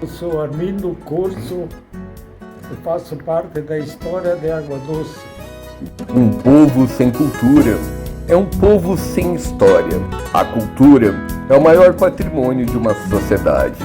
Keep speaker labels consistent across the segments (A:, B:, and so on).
A: Eu sou Armindo Corso e faço parte da história de Água Doce.
B: Um povo sem cultura é um povo sem história. A cultura é o maior patrimônio de uma sociedade.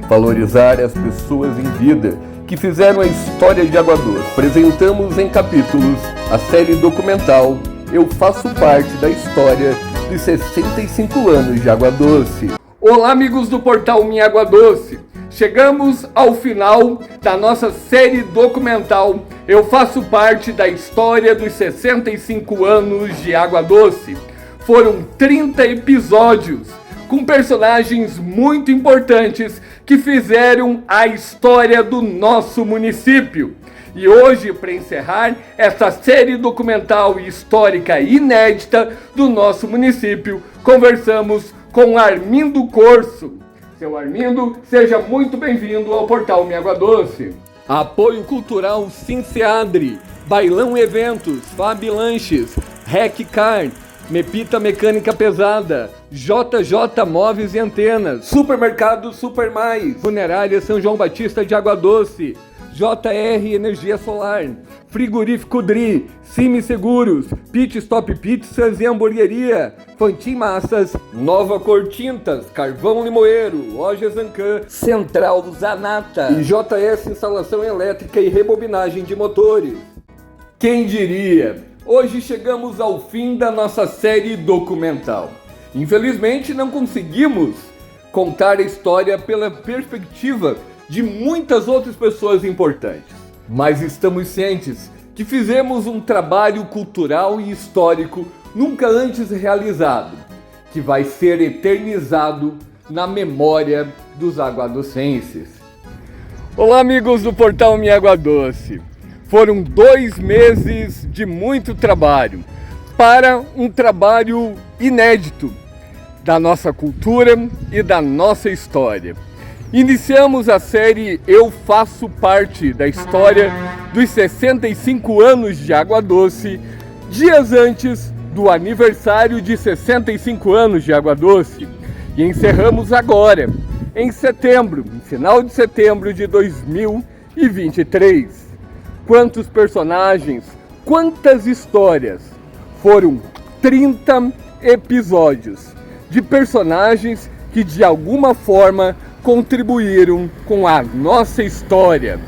B: Valorizar as pessoas em vida que fizeram a história de Água Doce. Apresentamos em capítulos a série documental Eu Faço Parte da História dos 65 anos de Água Doce.
C: Olá, amigos do portal Minha Água Doce. Chegamos ao final da nossa série documental Eu Faço Parte da História dos 65 anos de Água Doce. Foram 30 episódios com personagens muito importantes que fizeram a história do nosso município. E hoje, para encerrar essa série documental histórica inédita do nosso município, conversamos com Armindo Corso. Seu Armindo, seja muito bem-vindo ao portal Minha Água Doce. Apoio Cultural Sinceadre, Bailão Eventos, Fabi Lanches, Rec Car, Mepita Mecânica Pesada, JJ Móveis e Antenas, Supermercado Super Mais, Funerária São João Batista de Água Doce, JR Energia Solar, Frigorífico Dri, Cime Seguros, Pit Stop Pizzas e Hamburgueria, Fantin Massas, Nova Cor Tintas, Carvão Limoeiro, Loja Zancan, Central Zanata e JS Instalação Elétrica e Rebobinagem de Motores. Quem diria? Hoje chegamos ao fim da nossa série documental. Infelizmente não conseguimos contar a história pela perspectiva de muitas outras pessoas importantes. Mas estamos cientes que fizemos um trabalho cultural e histórico nunca antes realizado, que vai ser eternizado na memória dos aguadocenses. Olá, amigos do portal Minha Água Doce. Foram 2 meses de muito trabalho para um trabalho inédito da nossa cultura e da nossa história. Iniciamos a série Eu Faço Parte da História dos 65 anos de Água Doce, dias antes do aniversário de 65 anos de Água Doce. E encerramos agora, em setembro, no final de setembro de 2023. Quantos personagens, quantas histórias! Foram 30 episódios de personagens que de alguma forma contribuíram com a nossa história.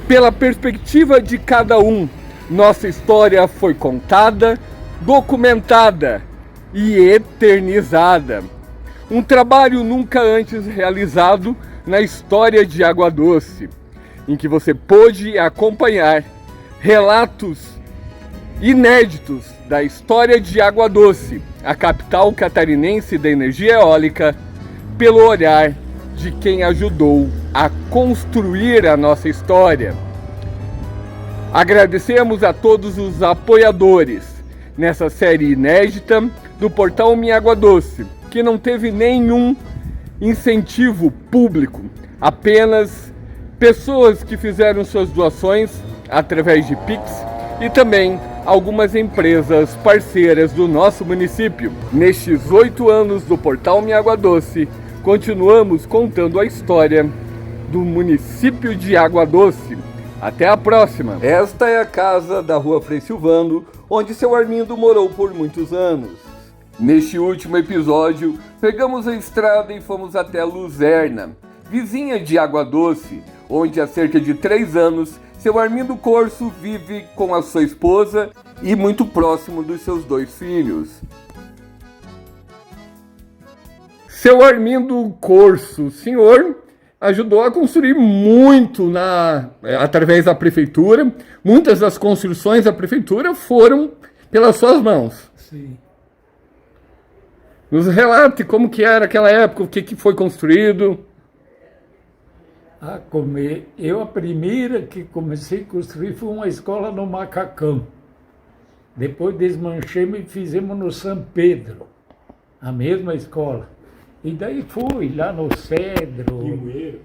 C: Pela perspectiva de cada um, nossa história foi contada, documentada e eternizada. Um trabalho nunca antes realizado na história de Água Doce, em que você pôde acompanhar relatos inéditos da história de Água Doce, a capital catarinense da energia eólica, pelo olhar de quem ajudou a construir a nossa história. Agradecemos a todos os apoiadores nessa série inédita do portal Minha Água Doce, que não teve nenhum incentivo público, apenas pessoas que fizeram suas doações através de Pix e também algumas empresas parceiras do nosso município. Nestes 8 anos do portal Minha Água Doce, continuamos contando a história do município de Água Doce. Até a próxima! Esta é a casa da Rua Frei Silvano, onde seu Armindo morou por muitos anos. Neste último episódio, pegamos a estrada e fomos até Luzerna, vizinha de Água Doce, onde há cerca de 3 anos, seu Armindo Corso vive com a sua esposa e muito próximo dos seus 2 filhos. Seu Armindo Corso, o senhor ajudou a construir muito através da prefeitura. Muitas das construções da prefeitura foram pelas suas mãos.
A: Sim.
C: Nos relate como que era aquela época, o que foi construído.
A: A primeira que comecei a construir foi uma escola no Macacão. Depois desmanchamos e fizemos no São Pedro, a mesma escola. E daí fui lá no Cedro.
D: Limoeiro?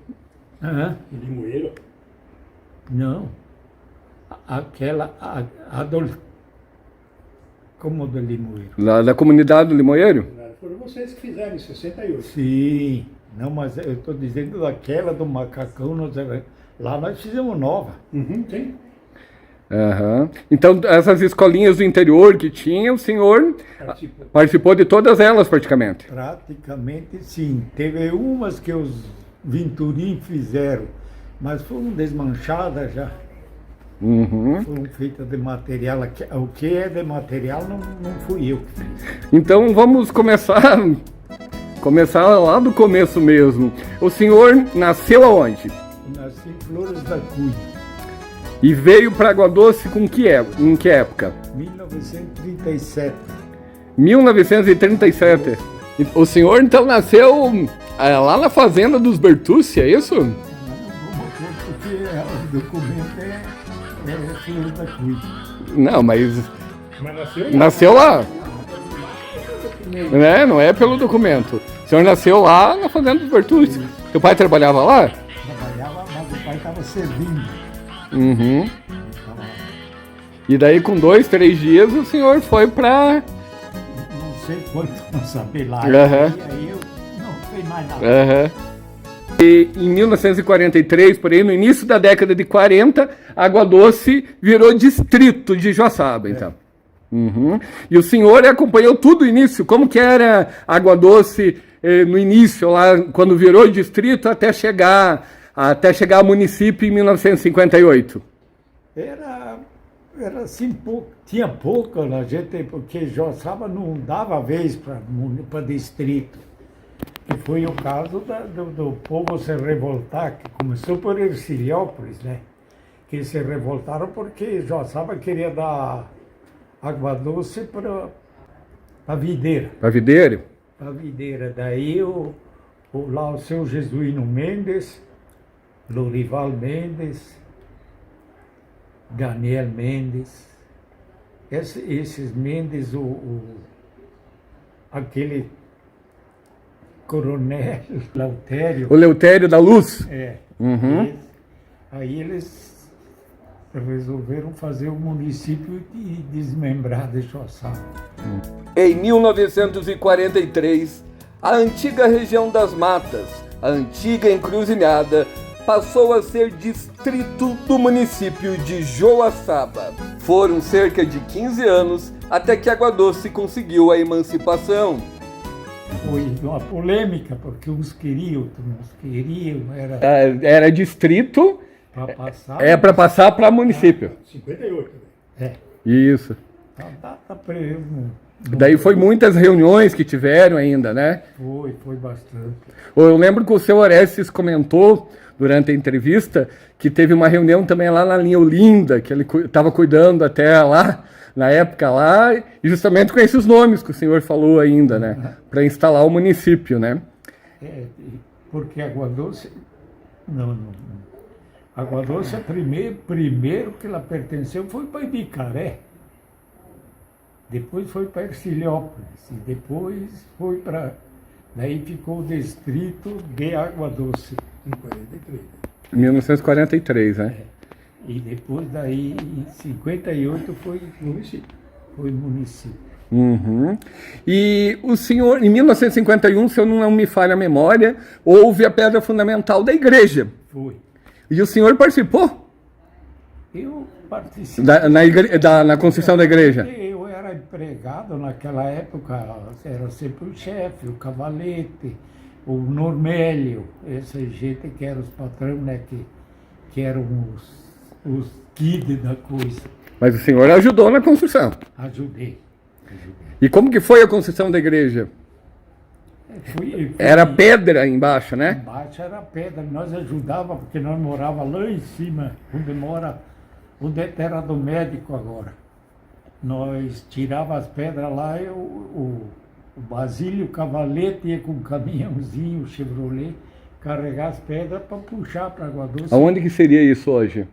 A: Hã?
D: Limoeiro?
A: Não. Aquela como do Limoeiro?
C: Lá da comunidade do Limoeiro?
D: Foram vocês que fizeram em 68.
A: Sim. Não, mas eu estou dizendo daquela do macacão, lá nós fizemos nova.
D: Sim.
C: Aham. Então, essas escolinhas do interior que tinha, o senhor participou de todas elas praticamente.
A: Praticamente sim. Teve umas que os Vinturim fizeram, mas foram desmanchadas já. Foram feitas de material. O que é de material não fui eu que fiz.
C: Então, vamos começar lá do começo mesmo. O senhor nasceu aonde?
A: Nasci em Flores da Cunha,
C: E veio para Água Doce em que época?
A: 1937.
C: 1937. O senhor então nasceu lá na fazenda dos Bertucci, é isso?
A: Não vou porque o documento é Flores da Cunha.
C: Não, mas
D: Mas nasceu?
C: nasceu lá. Né? Não é pelo documento. O senhor nasceu lá na fazenda dos Bertucci. Teu pai trabalhava lá?
A: Trabalhava, mas o pai estava servindo.
C: Uhum.
A: Tava,
C: E daí com 2, 3 dias o senhor foi pra...
A: não sei quanto, não saber lá.
C: Aham.
A: Aí eu não sei mais nada.
C: Aham. E em 1943, por aí, no início da década de 40, Água Doce virou distrito de Joaçaba, então. Uhum. E o senhor acompanhou tudo o início, como que era Água Doce no início, lá quando virou distrito, até chegar a município em 1958?
A: Era assim, tinha pouco a gente, porque Joaçaba não dava vez para distrito. Que foi o caso do povo se revoltar, que começou por Erciliópolis, né? Que se revoltaram porque Joaçaba queria dar Água Doce para a videira.
C: Para Videira?
A: Para a videira. Daí lá o seu Jesuíno Mendes, Lorival Mendes, Daniel Mendes, esses Mendes, aquele coronel Leutério.
C: O Leutério da Luz?
A: É.
C: Uhum.
A: Aí eles resolveram fazer o município e desmembrar de Joaçaba.
C: Em 1943, a antiga região das Matas, a antiga encruzilhada, passou a ser distrito do município de Joaçaba. Foram cerca de 15 anos até que Água Doce conseguiu a emancipação.
A: Foi uma polêmica, porque uns queriam, outros não queriam,
C: Era distrito,
A: para passar.
C: para passar para município.
D: 58.
A: É,
C: Isso.
A: a data preso.
C: Daí foi muitas reuniões que tiveram ainda, né?
A: Foi bastante.
C: Eu lembro que o seu Orestes comentou durante a entrevista que teve uma reunião também lá na linha Olinda, que ele estava cuidando até lá, na época lá, e justamente com esses nomes que o senhor falou ainda, né? Para instalar o município, né?
A: Porque Água Doce. Não. Água Doce, primeiro que ela pertenceu foi para Ibicaré. Depois foi para Erciliópolis. E depois foi para. Daí ficou o distrito de Água Doce.
D: Em 43.
C: 1943, né?
A: E depois daí, em 58, foi
D: Município.
A: município.
C: Uhum. E o senhor, em 1951, se eu não me falha a memória, houve a pedra fundamental da igreja.
A: Foi.
C: E o senhor participou
A: Eu participei.
C: na construção da igreja?
A: Eu era empregado naquela época, era sempre o chefe, o cavalete, o Normélio, essa gente que eram os patrões, né, que eram os guides da coisa.
C: Mas o senhor ajudou na construção.
A: Ajudei.
C: E como que foi a construção da igreja? Era pedra embaixo, né?
A: Embaixo era pedra, nós ajudávamos, porque nós morávamos lá em cima, onde é terra do médico agora. Nós tirávamos as pedras lá e o Basílio Cavalete ia com um caminhãozinho, Chevrolet, carregar as pedras para puxar para Água Doce.
C: Aonde que seria isso hoje?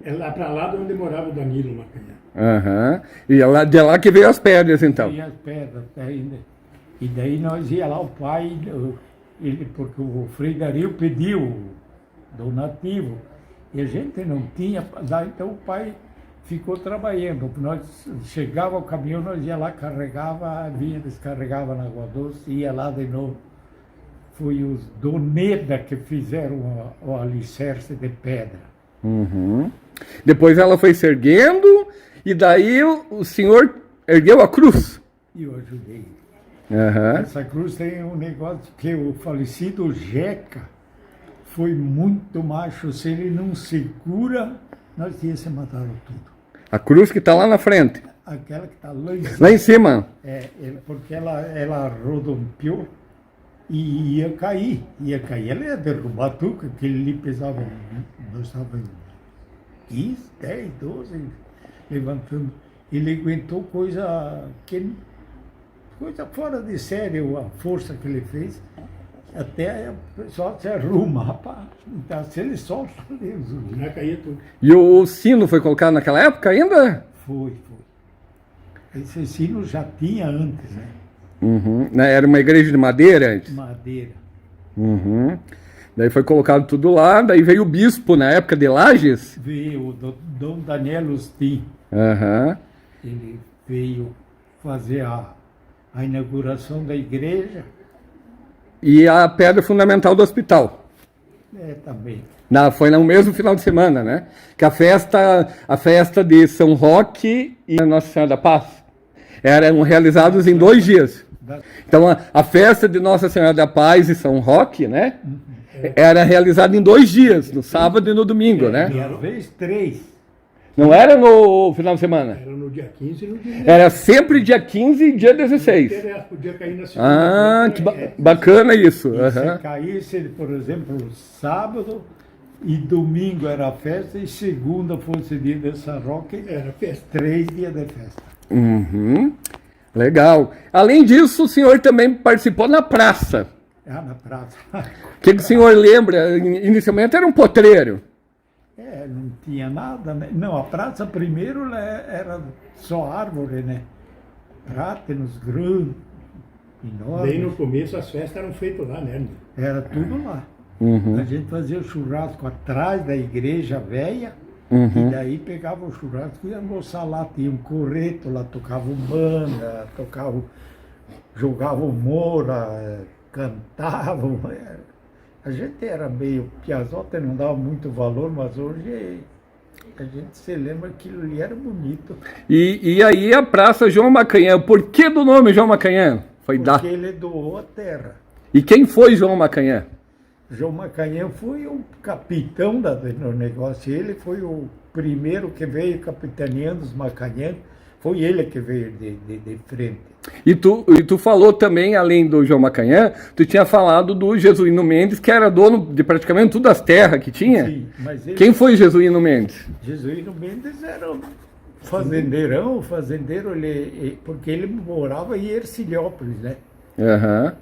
D: É lá para lá de onde morava o Danilo Macanhã.
C: Aham. E é de lá que veio as pedras, então.
A: E as pedras ainda. E daí nós ia lá, o pai, porque o Frei Dario pediu donativo, e a gente não tinha, lá, então o pai ficou trabalhando. Nós chegava o caminhão, nós ia lá, carregava, vinha, descarregava na Água Doce, ia lá de novo. foi os Doneda que fizeram o alicerce de pedra.
C: Uhum. Depois ela foi se erguendo, e daí o senhor ergueu a cruz.
A: E eu ajudei.
C: Uhum.
A: Essa cruz tem um negócio que o falecido Jeca foi muito macho. Se ele não segura, nós tínhamos se matado tudo.
C: A cruz que está lá na frente.
A: Aquela que está lá em cima.
C: Lá em cima.
A: Porque ela rodompiou e ia cair. Ela ia derrubar tudo, porque aquele ali pesava, nós estávamos 15, 10, 12, levantando. Ele aguentou coisa fora de sério, a força que ele fez. Até o pessoal se arruma, rapaz. Então, se ele solta, Deus o livre.
D: Já caía tudo.
C: E o sino foi colocado naquela época ainda?
A: Foi. Esse sino já tinha antes, né?
C: Uhum. Era uma igreja de madeira antes?
A: Madeira.
C: Uhum. Daí foi colocado tudo lá, daí veio o bispo na época de Lages.
A: Veio o Dom Daniel Ustin.
C: Uhum.
A: Ele veio fazer a inauguração da igreja.
C: E a pedra fundamental do hospital.
A: Também.
C: Foi no mesmo final de semana, né? Que a festa de São Roque e Nossa Senhora da Paz eram realizados em 2 dias. Então a festa de Nossa Senhora da Paz e São Roque, né? Era realizada em 2 dias, no sábado e no domingo, né?
A: E às vezes 3.
C: Não era no final de semana?
D: Era no dia 15 e no dia 16.
C: Era sempre dia 15 e dia 16.
D: Podia cair na segunda.
C: Que bacana isso.
A: E
C: Uhum.
A: se caísse, por exemplo, sábado e domingo era a festa e segunda fosse dia de São Roque,
D: Era festa.
A: 3 dias de festa.
C: Uhum. Legal. Além disso, o senhor também participou na praça.
A: Na praça.
C: O que o senhor lembra? Inicialmente era um potreiro.
A: Não tinha nada, né? Não, a praça primeiro era só árvore, né? Prátenos grandes, enormes.
D: Daí no começo as festas eram feitas lá, né?
A: Era tudo lá.
C: Uhum.
A: A gente fazia o churrasco atrás da igreja velha,
C: Uhum.
A: e daí pegava o churrasco e ia almoçar lá. Tinha um correto lá, tocavam banda, jogavam mora, cantavam. A gente era meio piazota, não dava muito valor, mas hoje a gente se lembra que aquilo ali era bonito.
C: E aí a praça João Macanhã. Por que do nome João Macanhã?
A: Porque ele doou a terra.
C: E quem foi João Macanhã?
A: João Macanhã foi o capitão do negócio. Ele foi o primeiro que veio capitaneando os Macanhã. Foi ele que veio de frente.
C: E tu falou também, além do João Macanhã, tu tinha falado do Jesuíno Mendes, que era dono de praticamente todas as terras que tinha.
A: Sim, mas ele...
C: Quem foi Jesuíno Mendes?
A: Jesuíno Mendes era um fazendeiro, porque ele morava em Hercilópolis, né?
C: Aham.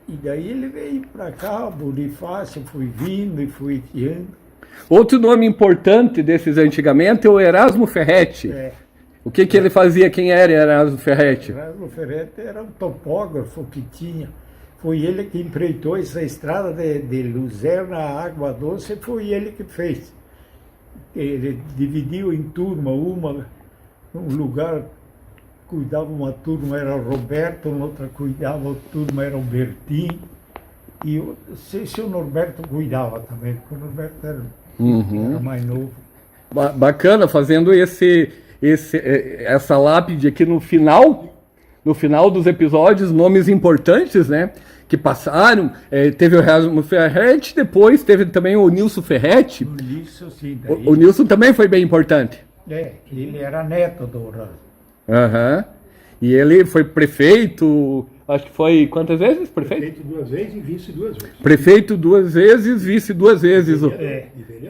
A: E daí ele veio para cá, Bonifácio foi vindo e foi guiando.
C: Outro nome importante desses antigamente é o Erasmo Ferretti. O que ele fazia? Quem era Erasmo Ferretti?
A: Erasmo Ferretti era um topógrafo que tinha. Foi ele que empreitou essa estrada de Luzerna a Água Doce, foi ele que fez. Ele dividiu em turma, um lugar cuidava uma turma, era o Roberto, outra cuidava a turma, era o Bertim. E eu não sei se o Norberto cuidava também, porque o Norberto era mais novo.
C: Bacana, fazendo essa lápide aqui no final dos episódios, nomes importantes, né? Que passaram. Teve o Erasmo Ferretti, depois teve também o Nilson Ferretti.
A: O Nilson, sim.
C: O Nilson também foi bem importante.
A: Ele era neto do Erasmo.
C: Aham. E ele foi prefeito, acho que foi quantas vezes?
D: Prefeito 2 vezes e vice 2 vezes.
C: Prefeito 2 vezes, vice 2 vezes.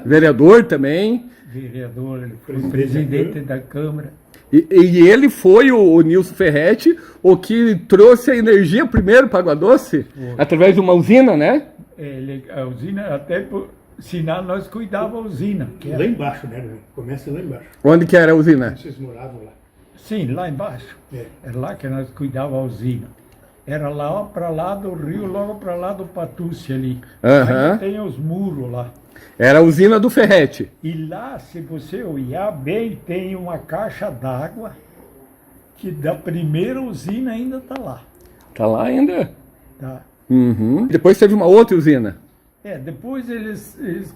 C: Vereador também.
A: Vereador, ele foi presidente da Câmara.
C: E ele foi o Nilson Ferretti, o que trouxe a energia primeiro para Água Doce, através de uma usina, né?
A: A usina, até por sinal, nós cuidávamos da usina.
D: Lá embaixo, né? Começa lá embaixo.
C: Onde que era a usina?
D: Vocês moravam lá.
A: Sim, lá embaixo. Era lá que nós cuidávamos da usina. Era lá para lá do rio, logo para lá do Patúcia ali. Ainda tem os muros lá.
C: Era a usina do Ferretti.
A: E lá, se você olhar bem, tem uma caixa d'água que da primeira usina ainda está lá.
C: Tá lá ainda?
A: Tá.
C: Uhum. Depois teve uma outra usina.
A: Depois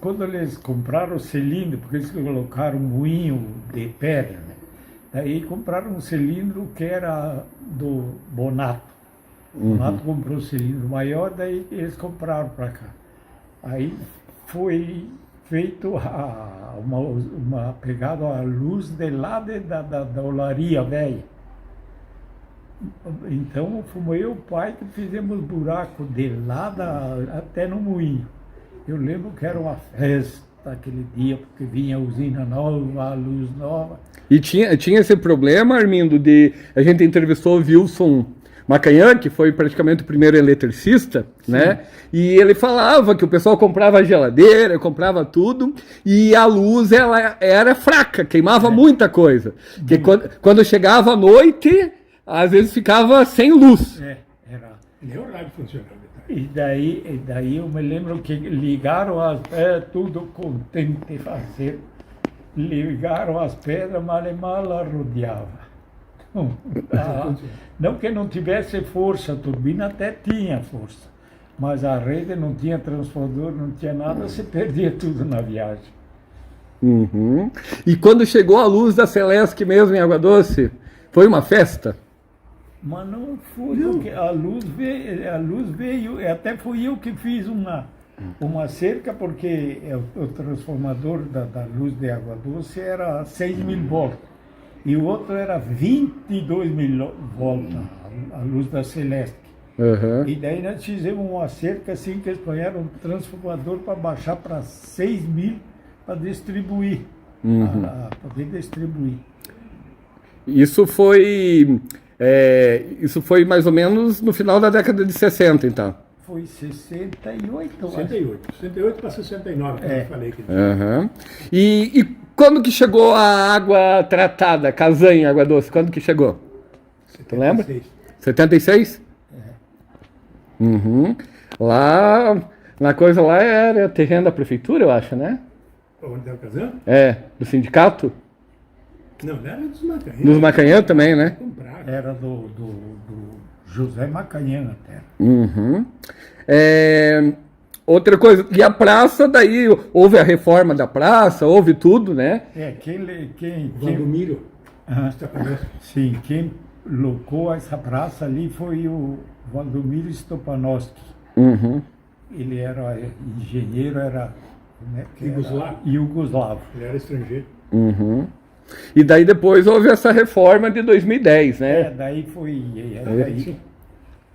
A: quando eles compraram o cilindro, porque eles colocaram um moinho de pedra, né? Daí compraram um cilindro que era do Bonato. O Bonato comprou um cilindro maior, daí eles compraram para cá. Aí foi feito uma pegada a luz de lá da olaria velha. Então fomos eu e o pai que fizemos buraco de lá até no moinho. Eu lembro que era uma festa aquele dia, porque vinha a usina nova, a luz nova.
C: E tinha esse problema, Armindo, a gente entrevistou o Wilson Macanhã, que foi praticamente o primeiro eletricista, né? E ele falava que o pessoal comprava geladeira, comprava tudo, e a luz ela era fraca, queimava muita coisa. Que quando chegava a noite, às vezes ficava sem luz.
A: Era.
D: Nem o rádio funcionava.
A: E daí eu me lembro que ligaram as pedras, tudo contente de fazer. Ligaram as pedras, mal e mal rodeava. Não que não tivesse força, a turbina até tinha força, mas a rede não tinha transformador, não tinha nada, se perdia tudo na viagem.
C: Uhum. E quando chegou a luz da Celesc mesmo em Água Doce, foi uma festa?
A: Mas não foi, porque a luz veio, até fui eu que fiz uma cerca, porque o transformador da luz de Água Doce era 6.000 volts, e o outro era 22.000 volts, a luz da Celesc.
C: Uhum.
A: E daí nós fizemos uma cerca assim, que eles punharam um transformador para baixar para 6.000 para distribuir, para poder distribuir.
C: Isso foi mais ou menos no final da década de 60, então.
A: Foi 68, eu acho.
D: 68 para 69, como eu falei.
C: Uhum. E quando que chegou a água tratada, Casanha, Água Doce? Quando que chegou?
D: 76.
C: Tu lembra? 76? Uhum. Lá, na coisa lá era terreno da prefeitura, eu acho, né?
D: Onde é o Casan?
C: Do sindicato?
D: Não, era dos Macanhã.
C: Dos Macanhã também, né?
A: Era do José Macanhã até.
C: Uhum. Outra coisa, e a praça, daí houve a reforma da praça, houve tudo, né?
D: Valdomiro.
A: Sim, quem locou essa praça ali foi o Valdomiro Stopanowski.
C: Uhum.
A: Ele era engenheiro, era
D: Iugoslavo. Ele era estrangeiro.
C: Uhum. E daí depois houve essa reforma de 2010, né?
A: Daí foi.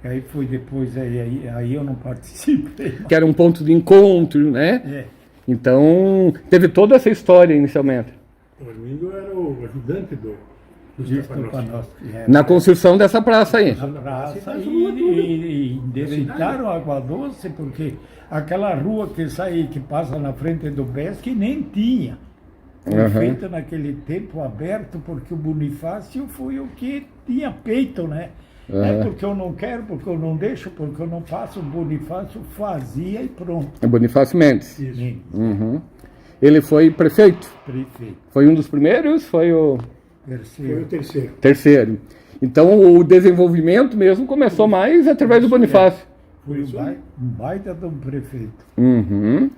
A: Aí foi depois, aí eu não participei.
C: Que era um ponto de encontro, né? Então, teve toda essa história inicialmente.
D: O Armindo era o ajudante do
A: Stopanowski.
C: Na construção dessa praça aí.
A: E endireitaram a Água Doce, porque aquela rua que passa na frente do BESC nem tinha. Foi feita naquele tempo aberto, porque o Bonifácio foi o que tinha peito, né? É porque eu não quero, porque eu não deixo, porque eu não faço. O Bonifácio fazia e pronto.
C: É Bonifácio Mendes.
A: Isso.
C: Uhum. Ele foi prefeito?
A: Prefeito.
C: Foi um dos primeiros? Foi o
D: terceiro.
C: Terceiro. Então o desenvolvimento mesmo começou mais através do Bonifácio.
A: Foi um baita de um prefeito.
C: Uhum.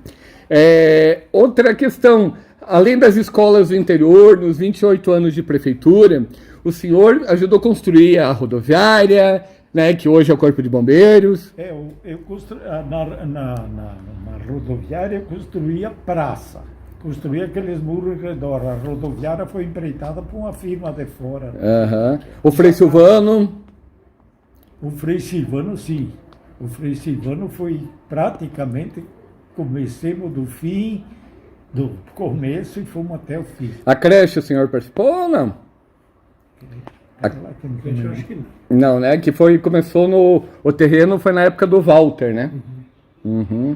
C: Outra questão, além das escolas do interior, nos 28 anos de prefeitura, o senhor ajudou a construir a rodoviária, né, que hoje é o Corpo de Bombeiros.
A: Eu construí, na rodoviária eu construía praça, construía aqueles muros em redor. A rodoviária foi empreitada por uma firma de fora.
C: Uhum. O Frei Silvano?
A: O Frei Silvano, sim. O Frei Silvano foi praticamente, comecemos do fim, do começo e fomos até o fim.
C: A creche o senhor participou ou não?
D: Eu acho que não.
C: Não, né? Que começou o terreno foi na época do Walter, né? Uhum.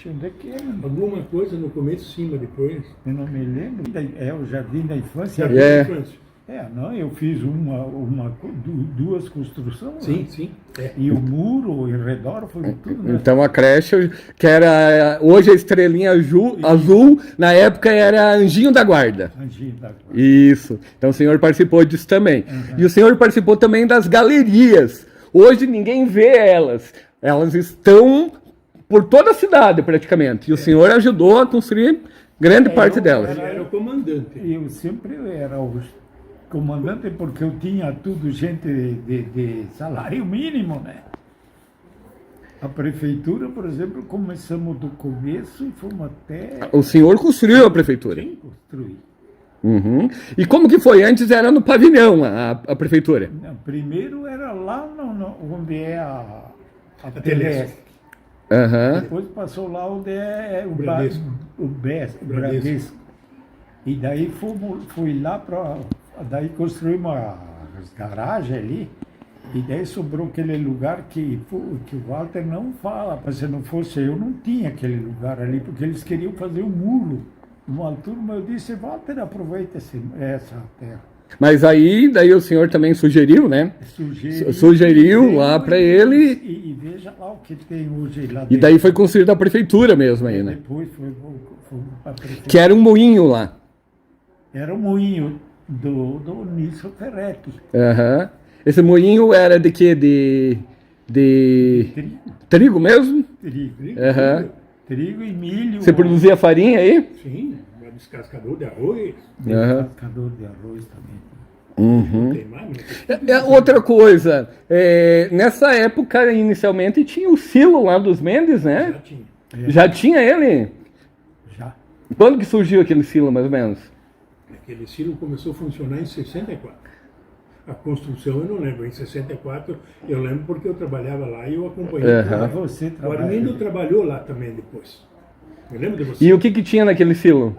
A: Onde é que era?
D: Alguma coisa no começo, sim, mas depois.
A: Eu não me lembro. É o Jardim da Infância.
D: Jardim da Infância.
A: Eu fiz duas construções.
D: Sim,
A: né?
D: sim.
A: E o muro em redor foi tudo. Né?
C: Então a creche, que era hoje a estrelinha azul, na época era Anjinho da Guarda.
A: Anjinho da Guarda.
C: Isso. Então o senhor participou disso também.
A: Uhum.
C: E o senhor participou também das galerias. Hoje ninguém vê elas. Elas estão por toda a cidade, praticamente. E o senhor ajudou a construir grande parte delas.
D: Ele era o comandante.
A: Eu sempre era o comandante porque eu tinha tudo gente de salário mínimo, né? A prefeitura, por exemplo, começamos do começo e fomos até
C: O senhor construiu a prefeitura.
A: construir.
C: Uhum. E como que foi? Antes era no pavilhão a prefeitura.
A: Não, primeiro era lá onde é a
D: Telesp.
A: Telesp.
C: Aham.
A: Depois passou lá onde é o
D: Bradesco.
A: Bradesco. E daí fui lá para. Daí construímos as garagens ali. E daí sobrou aquele lugar que o Walter não fala. Se não fosse eu, não tinha aquele lugar ali, porque eles queriam fazer um muro. Uma turma, eu disse, Walter, aproveita essa terra.
C: Mas daí o senhor também sugeriu, né? Sugeriu lá para ele.
A: E veja lá o que tem hoje lá
C: E daí foi construída a prefeitura mesmo aí, né?
A: Depois foi a prefeitura.
C: Que era um moinho lá.
A: Era o moinho do Nício Ferretti.
C: Aham. Esse moinho era de quê? De trigo mesmo?
A: Trigo.
C: Aham.
A: Trigo e milho.
C: Você produzia farinha aí?
D: Sim, um descascador de arroz.
C: Aham.
A: Cascador de arroz também.
C: Uhum.
D: Tem mais, mas
C: Outra coisa, nessa época, inicialmente, tinha o silo lá dos Mendes,
D: já
C: né?
D: tinha.
C: Já tinha ele?
A: Já.
C: Quando que surgiu aquele silo, mais ou menos?
D: Aquele silo começou a funcionar em 64. A construção eu não lembro. Em 64 eu lembro porque eu trabalhava lá e eu acompanhei.
C: Aham.
A: Você
D: O
A: trabalha.
D: Armindo trabalhou lá também depois. Eu lembro de você.
C: E o que tinha naquele silo?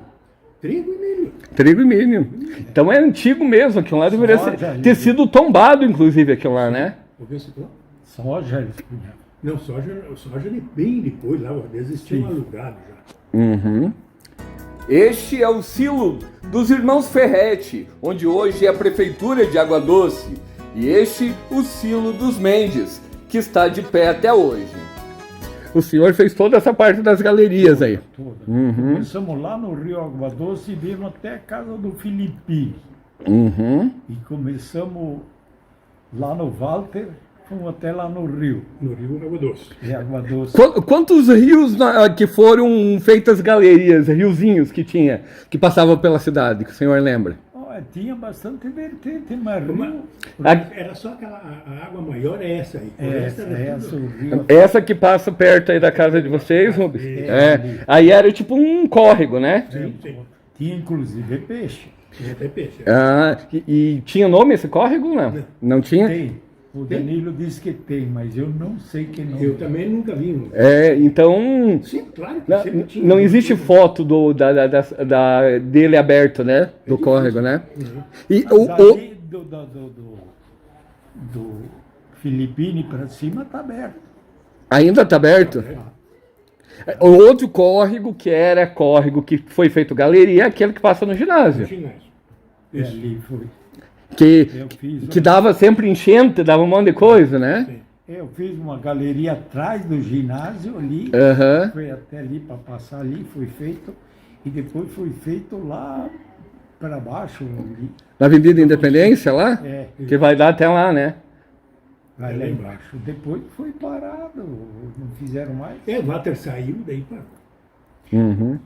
D: Trigo e milho.
C: Trigo e milho. Então é antigo mesmo, aquilo lá deveria
A: Soja,
C: ter sido tombado, inclusive, aquilo lá, né?
D: O que você falou?
A: Soja eles punham.
D: Não, soja bem depois, lá eles tinham alugado já.
C: Uhum. Este é o silo dos irmãos Ferretti, onde hoje é a prefeitura de Água Doce. E este, o silo dos Mendes, que está de pé até hoje. O senhor fez toda essa parte das galerias aí.
A: Toda.
C: Uhum.
A: Começamos lá no Rio Água Doce e vimos até a casa do Filipinho.
C: Uhum.
A: E começamos lá no Walter, fomos até lá no Rio.
D: No Rio Água Doce.
A: É Água Doce.
C: Quantos rios que foram feitas galerias, riozinhos que tinha, que passavam pela cidade, que o senhor lembra?
A: Tinha bastante vertente, mas Rio.
D: Era só aquela a água maior, é essa aí. O resto era
A: Essa,
D: tudo-
A: o rio.
C: Essa que passa perto aí da casa de vocês, Rubens?
A: É.
C: Aí era tipo um córrego, né?
D: Sim, sim.
A: Tinha inclusive peixe.
D: Tinha até peixe.
C: Ah, e tinha nome esse córrego? Não, não tinha?
A: Tem. O Danilo disse que tem, mas eu não sei que nome.
D: Eu também nunca vi um.
C: Então
D: Sim, claro que sempre tinha.
C: não existe foto dele aberto, né? Do córrego, né? E
A: Dali do Filipine para cima está aberto.
C: ainda está aberto? O outro córrego, que era córrego que foi feito galeria, é aquele que passa no ginásio.
D: Ginásio.
A: E ali foi.
C: Que,
A: Eu fiz,
C: que dava sempre enchente, dava um monte de coisa, né?
D: Sim.
A: eu fiz uma galeria atrás do ginásio ali.
C: Aham.
A: Foi até ali para passar ali, foi feito. E depois foi feito lá para baixo. Ali.
C: Na Avenida Independência lá?
A: É,
C: Que vai dar até lá, né?
A: vai lá embaixo. Depois foi parado, não fizeram mais.
D: O Walter saiu, daí parou.
C: Uhum.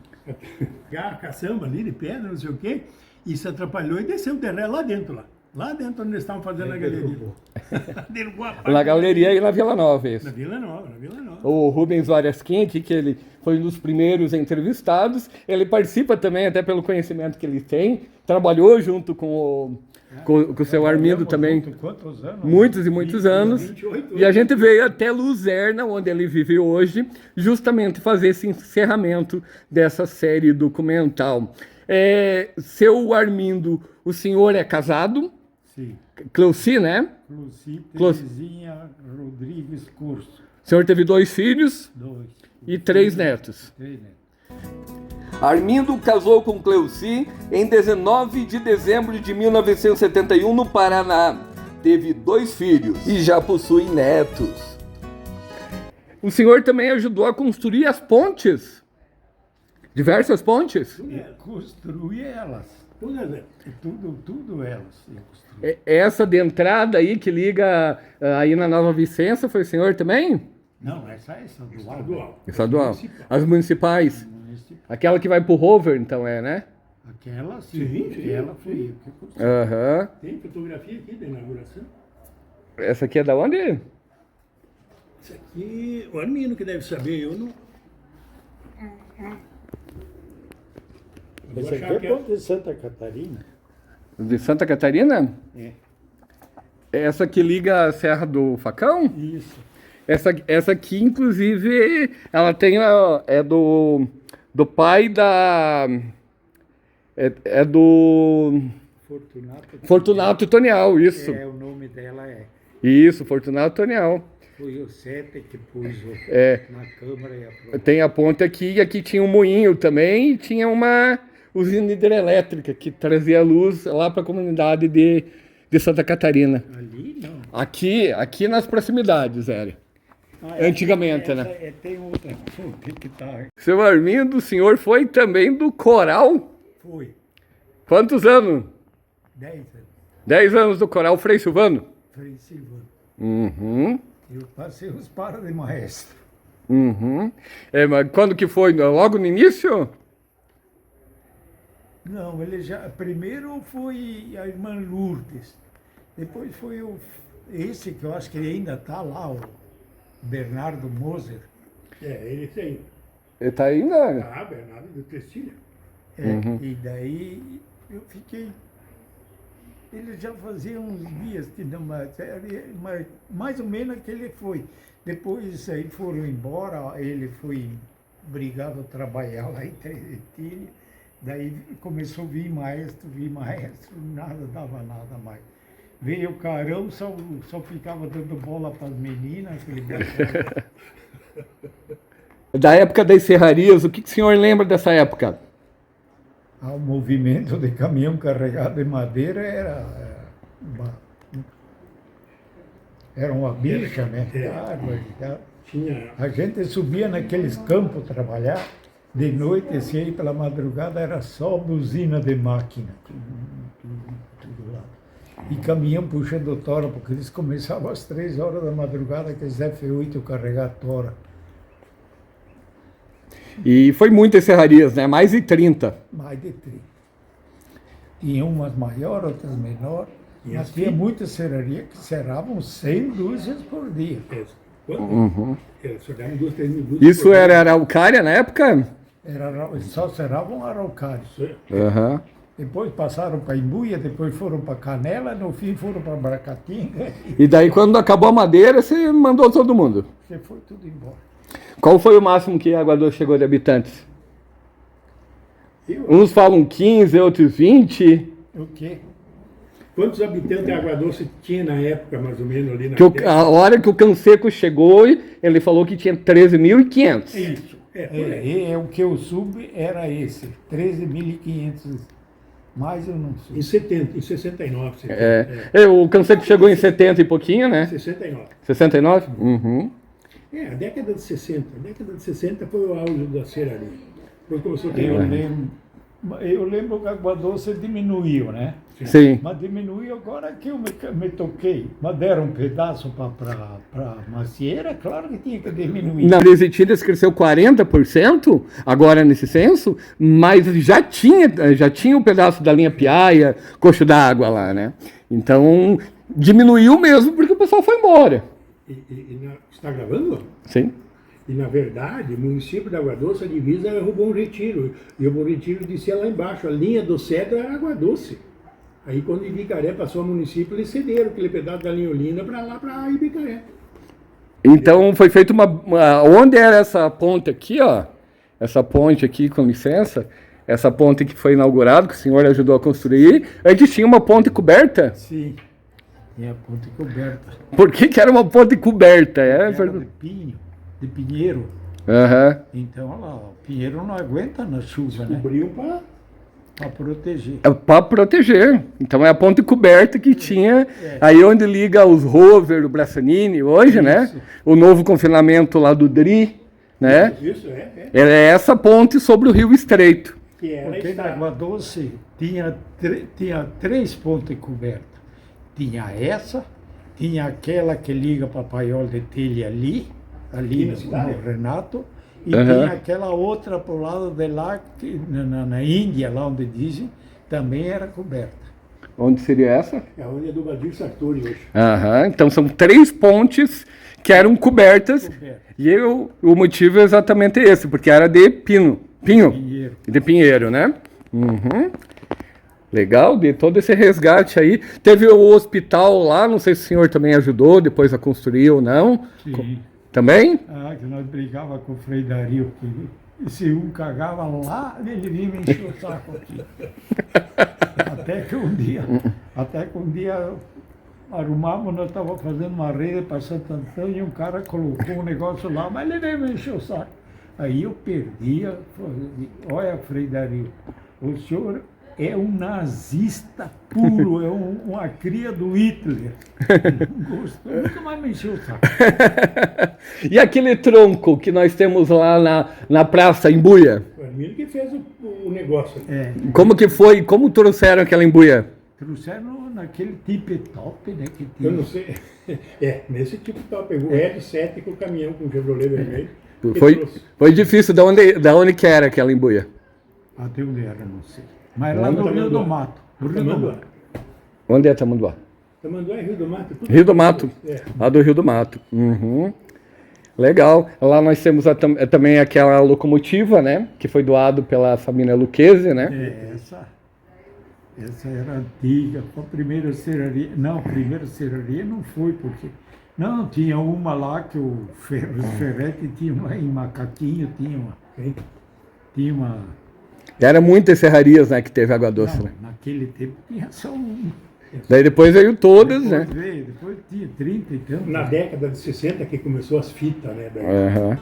D: A caçamba ali de pedra, não sei o quê, e se atrapalhou e desceu o terreno lá dentro, lá. Lá dentro onde eles estavam fazendo a galeria. Derrubou a parte.
C: Na galeria e na Vila Nova, isso.
D: Na Vila Nova, na Vila Nova.
C: O Rubens Varias Quinte, que ele foi um dos primeiros entrevistados, ele participa também, até pelo conhecimento que ele tem, trabalhou junto com o seu Armindo também,
A: Quantos anos?
C: muitos e muitos anos,
D: 28
C: e a gente veio até Luzerna, onde ele vive hoje, justamente fazer esse encerramento dessa série documental. Seu Armindo, o senhor é casado?
A: Sim.
C: Cleuci, né?
A: Luci
C: Close.
A: Terezinha Rodrigues Curso.
C: O senhor teve 2 filhos
A: 2.
C: e 3 netos.
A: 3, né?
C: Armindo casou com Cleuci em 19 de dezembro de 1971 no Paraná. Teve 2 filhos e já possui netos. O senhor também ajudou a construir as pontes? Diversas pontes?
A: Construí elas.
D: Todas
A: Tudo elas. eu construí.
C: Essa de entrada aí que liga aí na Nova Vicença foi o senhor também?
A: Não, essa é estadual.
D: Estadual.
C: Estadual.
D: Municipal.
C: As municipais.
A: Municipal.
C: Aquela que vai pro rover, então né?
A: Aquela sim,
D: Sim, sim.
A: aquela foi.
C: Aham.
D: Tem fotografia aqui da inauguração.
C: Essa aqui é da onde?
D: Isso aqui, o Armino que deve saber, eu não. Vou
A: Esse aqui
D: achar
A: é
D: que
A: ponto de Santa Catarina.
C: De Santa Catarina?
A: É.
C: Essa que liga a Serra do Facão?
A: Isso.
C: Essa aqui, inclusive, ela tem é do pai da... É do Fortunato Tonial, isso.
A: É, o nome dela é.
C: Isso, Fortunato Tonial.
A: Foi o Sete que pôs na Câmara e aprovou.
C: Tem a ponte aqui, e aqui tinha um moinho também, e tinha uma usina hidrelétrica que trazia luz lá para a comunidade de Santa Catarina.
A: Ali não.
C: Aqui nas proximidades, era. Antigamente,
A: essa,
C: né?
A: Tem outra fonte que tá.
C: Seu Armindo, o senhor foi também do coral?
A: Foi.
C: Quantos anos?
A: 10 anos.
C: 10 anos do coral Frei Silvano?
A: Frei Silvano.
C: Uhum,
A: Eu passei os paros de maestro.
C: uhum. Mas quando que foi? Logo no início?
A: Não, ele já. Primeiro foi a irmã Lourdes. Depois foi esse que eu acho que ele ainda está lá, o Bernardo Moser.
D: É, ele aí.
C: Ele tá ainda?
D: Ah, Bernardo do Testilha.
A: E daí eu fiquei. Ele já fazia uns dias que não mas mais ou menos que ele foi. Depois aí foram embora, ele foi obrigado a trabalhar lá em Tretilha. Daí começou a vir maestro, nada dava nada mais. Veio o Carão, só ficava dando bola para as meninas, aquele bacana.
C: Da época das serrarias, o que o senhor lembra dessa época?
A: O movimento de caminhão carregado de madeira era uma bicha, né? Barbaridade.
D: Tinha.
A: A gente subia naqueles campos trabalhar, de noite, assim, aí pela madrugada era só buzina de máquina. Tudo lá. E caminhão puxando tora, porque eles começavam às 3 horas da madrugada, aqueles F8 carregar tora.
C: E foi muitas serrarias, né? Mais de 30.
A: Mais de 30. Tinha umas maiores, outras menores.
D: E
A: Mas
D: as
A: tinha
D: filhas?
A: muitas serrarias que serravam 100 dúzias por dia.
D: Quanto? Só deram 2, 3 minutos.
C: Isso era araucária na época?
A: Só serravam araucária.
C: Aham.
A: Depois passaram para Imbuia, depois foram para Canela, no fim foram para Bracatinga
C: E daí, quando acabou a madeira, você mandou todo mundo.
A: e foi tudo embora.
C: Qual foi o máximo que Água Doce chegou de habitantes?
D: Eu?
C: Uns falam 15, outros 20.
A: O quê?
D: Quantos habitantes Água Doce tinha na época, mais ou menos, ali na
C: A hora que o Canseco chegou, ele falou que tinha 13.500.
D: Isso, por aí.
A: O que eu soube era esse, 13.500. Mais eu não sei.
D: Em 69. 70,
C: O Canseco chegou em 70 e pouquinho, né?
D: 69.
C: 69? Uhum.
D: A década de 60. A década de 60 foi o auge da serraria. Depois começou a ter
A: Eu lembro que a Água Doce diminuiu, né?
C: Sim.
A: Mas diminuiu agora que eu me toquei. Mas deram um pedaço para macieira, claro que tinha que diminuir.
C: Na Presetilhas cresceu 40%, agora nesse censo, mas já tinha um pedaço da linha Piaia, Coxo d'Água lá, né? Então, diminuiu mesmo porque o pessoal foi embora.
D: Está gravando?
C: Sim.
D: E, na verdade, o município de Água Doce, a divisa era o Bom Retiro. E o Bom Retiro descia lá embaixo. A linha do Cedro era Água Doce. Aí, quando Ibicaré passou ao município, eles cederam aquele pedaço da linha Olinda para lá, para Ibicaré.
C: Então, foi feita onde era essa ponte aqui, ó? Essa ponte aqui, com licença. Essa ponte que foi inaugurada, que o senhor ajudou a construir. Antes tinha uma ponte coberta.
A: Sim, tinha a ponte coberta.
C: Por que era uma ponte coberta?
A: Era de pinho, de pinheiro.
C: Aham.
A: Então, lá, o pinheiro não aguenta na chuva, né?
D: Cobriu para...
A: Para proteger.
C: É para proteger. Então é a ponte coberta que tinha, aí onde liga os rover, o Brassanini, hoje, né? O novo confinamento lá do DRI, né?
D: Isso,
C: É essa ponte sobre o Rio Estreito.
D: Que era
A: Porque na
D: essa...
A: Água Doce tinha 3 pontes cobertas. Tinha essa, tinha aquela que liga para Paiol de Telha ali, ali
D: na cidade?
A: no Renato, e
C: Aham.
A: tem aquela outra pro lado de lá, que, na Índia, lá onde dizem, também era coberta.
C: Onde seria essa?
D: É onde é do Valdir Sartori hoje.
C: Aham, então são 3 pontes que eram cobertas.
A: Coberta.
C: E o motivo é exatamente esse, porque era de pinho.
A: Pinheiro.
C: De pinheiro, né? Uhum. Legal, de todo esse resgate aí. Teve o hospital lá, não sei se o senhor também ajudou depois a construir ou não.
A: Sim.
C: Também?
A: Ah, que nós brigava com o Frei Dario, que se um cagava lá, ele vinha me encher o saco aqui. Até que um dia arrumamos, nós estávamos fazendo uma rede para Santo Antônio e um cara colocou um negócio lá, mas ele veio me encher o saco. Aí eu perdia, olha, Frei Dario, o senhor é um nazista puro, é uma cria do Hitler. Não gostou, nunca mais me encheu o saco.
C: E aquele tronco que nós temos lá na praça, em Buia?
D: O Armínio que fez o negócio.
A: É,
C: Como que foi? Como trouxeram aquela embuia?
A: trouxeram naquele tipo top, né, que
D: Eu
A: tinha.
D: não sei. É, nesse tipo tá, pegou Ed 7 com o caminhão com o Chevrolet vermelho. que
C: Foi,
D: trouxe.
C: foi difícil. Da onde que era aquela embuia?
A: Até onde era, não sei. Mas lá no Rio do Mato. No Rio do
D: Tamanduá.
A: Mato.
C: Onde é Tamanduá?
D: Tamanduá é Rio do Mato. tudo
C: Rio do Mato.
D: É.
C: Lá do Rio do Mato. Uhum. Legal. Lá nós temos também aquela locomotiva, né? Que foi doado pela família Lucchese, né?
A: É, essa era antiga. A primeira serraria. Não, a primeira serraria não foi, porque. Não, tinha uma lá que o Ferretti tinha uma em Macaquinho,
D: Sim.
A: tinha uma.
C: Era muitas serrarias, né? Que teve Água Doce,
A: Não,
C: né?
A: naquele tempo tinha só uma.
C: Daí depois veio todas,
A: Depois
C: né?
A: veio, depois tinha 30 e tanto.
D: Na década de 60 que começou as fitas, né?
C: Aham.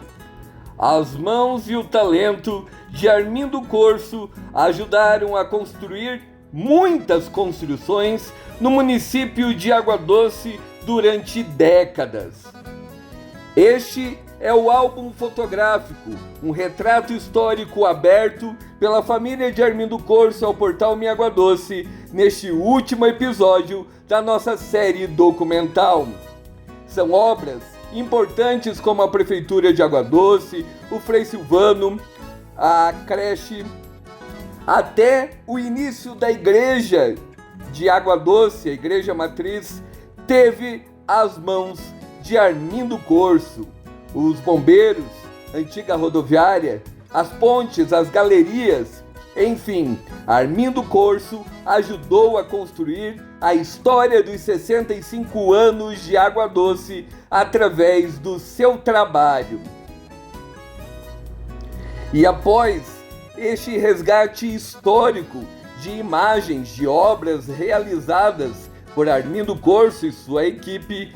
E: As mãos e o talento de Armindo Corso ajudaram a construir muitas construções no município de Água Doce durante décadas. Este é o álbum fotográfico, um retrato histórico aberto pela família de Armindo Corso ao portal Minha Água Doce, neste último episódio da nossa série documental. São obras importantes como a Prefeitura de Água Doce, o Frei Silvano, a creche, até o início da igreja de Água Doce, a igreja matriz, teve as mãos de Armindo Corso. Os bombeiros, antiga rodoviária, as pontes, as galerias, enfim, Armindo Corso ajudou a construir a história dos 65 anos de Água Doce através do seu trabalho. E após este resgate histórico de imagens de obras realizadas por Armindo Corso e sua equipe,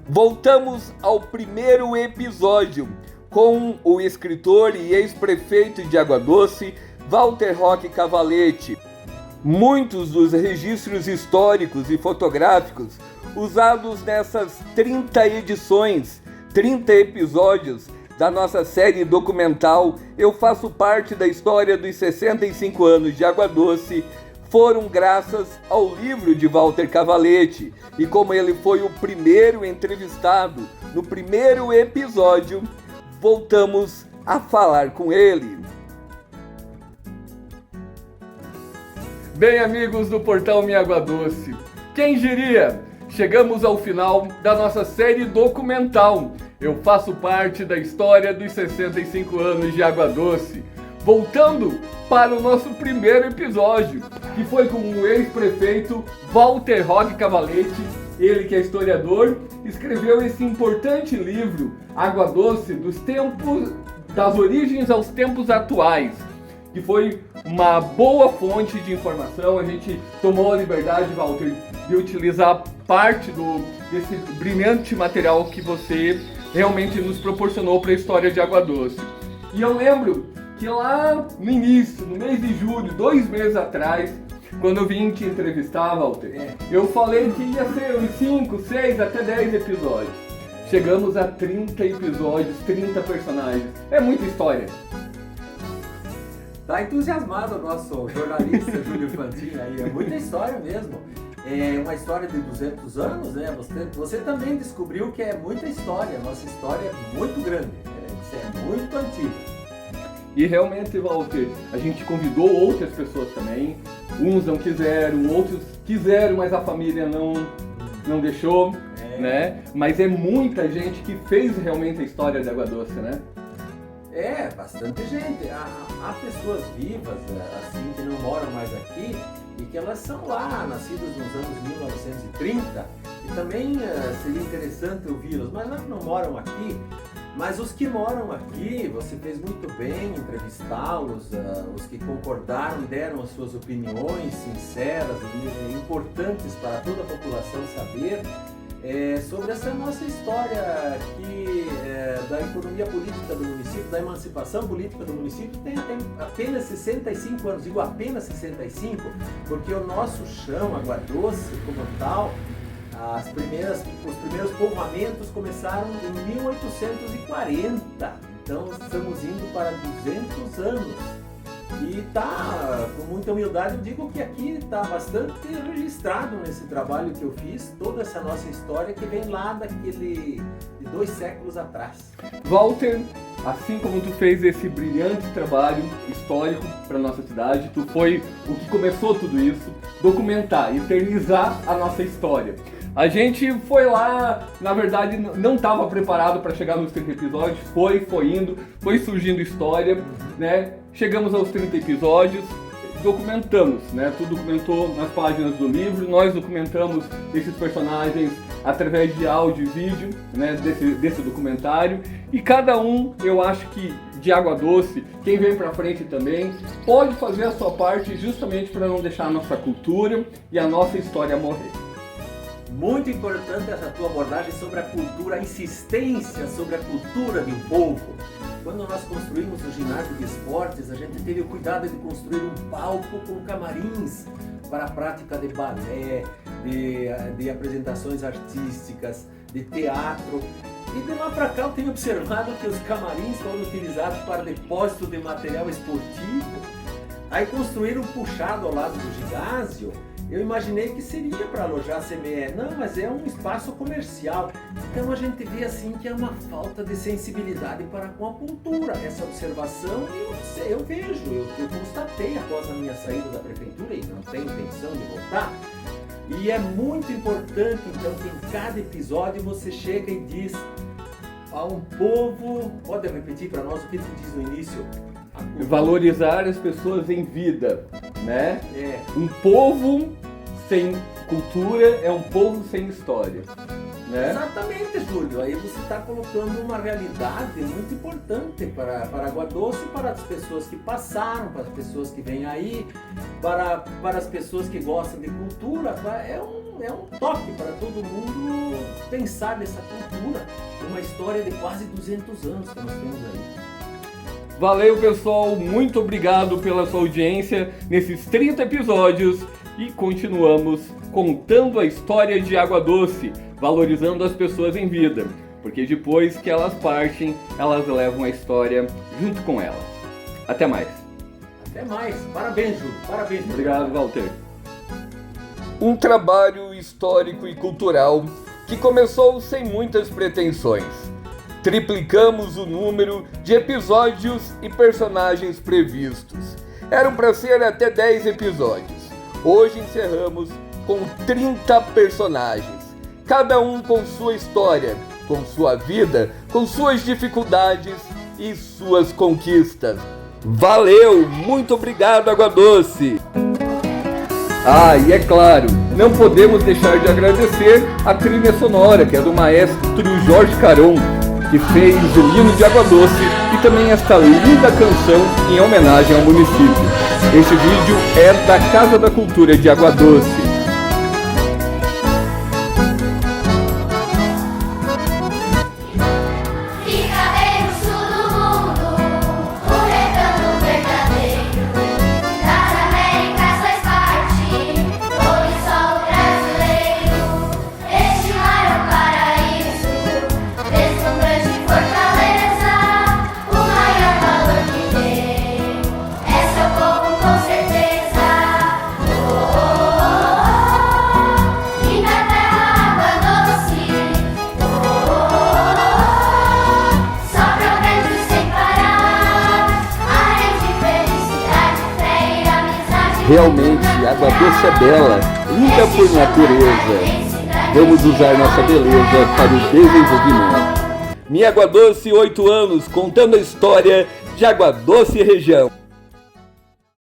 E: voltamos ao primeiro episódio com o escritor e ex-prefeito de Água Doce, Walter Roque Cavalete. Muitos dos registros históricos e fotográficos usados nessas 30 edições, 30 episódios da nossa série documental Eu Faço Parte da História dos 65 anos de Água Doce, foram graças ao livro de Walter Cavalete. E como ele foi o primeiro entrevistado no primeiro episódio, voltamos a falar com ele.
C: Bem, amigos do portal Minha Água Doce, quem diria? Chegamos ao final da nossa série documental. Eu faço parte da história dos 65 anos de Água Doce. Voltando para o nosso primeiro episódio, que foi com o ex-prefeito Walter Roque Cavalete, ele que é historiador, escreveu esse importante livro, Água Doce, das origens aos tempos atuais, que foi uma boa fonte de informação. A gente tomou a liberdade, Walter, de utilizar parte desse brilhante material que você realmente nos proporcionou para a história de Água Doce. E eu lembro que lá no início, no mês de julho, 2 meses atrás, quando eu vim te entrevistar, Walter, eu falei que ia ser uns 5, 6, até 10 episódios. Chegamos a 30 episódios, 30 personagens. É muita história.
F: Tá entusiasmado o nosso jornalista Júlio Fantini aí, é muita história mesmo. É uma história de 200 anos, né? Você também descobriu que é muita história, nossa história é muito grande, isso é muito antigo.
C: E realmente, Walter, a gente convidou outras pessoas também, uns não quiseram, outros quiseram, mas a família não deixou, né? Mas é muita gente que fez realmente a história de Água Doce, né?
F: É, bastante gente. Há pessoas vivas, assim, que não moram mais aqui e que elas são lá, nascidas nos anos 1930, e também seria interessante ouvi-los, mas elas não moram aqui. Mas os que moram aqui, você fez muito bem entrevistá-los, os que concordaram deram as suas opiniões sinceras, importantes para toda a população saber sobre essa nossa história aqui da economia política do município, da emancipação política do município, tem apenas 65 anos, digo apenas 65, porque o nosso chão, Água Doce, como tal, os primeiros povoamentos começaram em 1840, então estamos indo para 200 anos. E com muita humildade eu digo que aqui está bastante registrado nesse trabalho que eu fiz, toda essa nossa história que vem lá de 2 séculos atrás.
C: Walter, assim como tu fez esse brilhante trabalho histórico para nossa cidade, tu foi o que começou tudo isso, documentar, eternizar a nossa história. A gente foi lá, na verdade não estava preparado para chegar nos 30 episódios, foi indo, foi surgindo história, né? Chegamos aos 30 episódios, documentamos, né? Tu documentou nas páginas do livro, nós documentamos esses personagens através de áudio e vídeo, né? Desse documentário, e cada um, eu acho que de Água Doce, quem vem pra frente também, pode fazer a sua parte justamente para não deixar a nossa cultura e a nossa história morrer.
F: Muito importante essa tua abordagem sobre a cultura, a insistência sobre a cultura de um povo. Quando nós construímos o ginásio de esportes, a gente teve o cuidado de construir um palco com camarins para a prática de balé, de apresentações artísticas, de teatro. E de lá para cá eu tenho observado que os camarins foram utilizados para depósito de material esportivo. Aí construíram um puxado ao lado do ginásio. Eu imaginei que seria para alojar a CME, não, mas é um espaço comercial. Então a gente vê assim que é uma falta de sensibilidade para com a cultura. Essa observação eu vejo, eu constatei após a minha saída da prefeitura e não tenho intenção de voltar. E é muito importante então que em cada episódio você chega e diz a um povo, pode repetir para nós o que tu diz no início?
C: Valorizar as pessoas em vida, né?
F: É.
C: Um povo sem cultura é um povo sem história, né?
F: Exatamente, Júlio. Aí você está colocando uma realidade muito importante para Água Doce, para as pessoas que passaram, para as pessoas que vêm aí, para as pessoas que gostam de cultura. É um toque para todo mundo pensar nessa cultura, uma história de quase 200 anos que nós temos aí.
C: Valeu, pessoal, muito obrigado pela sua audiência nesses 30 episódios e continuamos contando a história de Água Doce, valorizando as pessoas em vida, porque depois que elas partem, elas levam a história junto com elas. Até mais.
F: Até mais. Parabéns, Júlio. Parabéns.
C: Obrigado, Walter.
B: Um trabalho histórico e cultural que começou sem muitas pretensões. Triplicamos o número de episódios e personagens previstos. Eram para ser até 10 episódios. Hoje encerramos com 30 personagens, cada um com sua história, com sua vida, com suas dificuldades e suas conquistas. Valeu! Muito obrigado, Água Doce!
C: Ah, e é claro, não podemos deixar de agradecer a trilha sonora, que é do maestro Jorge Caron, que fez o hino de Água Doce e também esta linda canção em homenagem ao município. Este vídeo é da Casa da Cultura de Água Doce.
G: Com certeza, oh, oh, oh.
E: Realmente, Água Doce é bela, linda por natureza. Vamos usar nossa beleza para o desenvolvimento. Minha Água Doce, 8 anos, contando a história de Água Doce e região.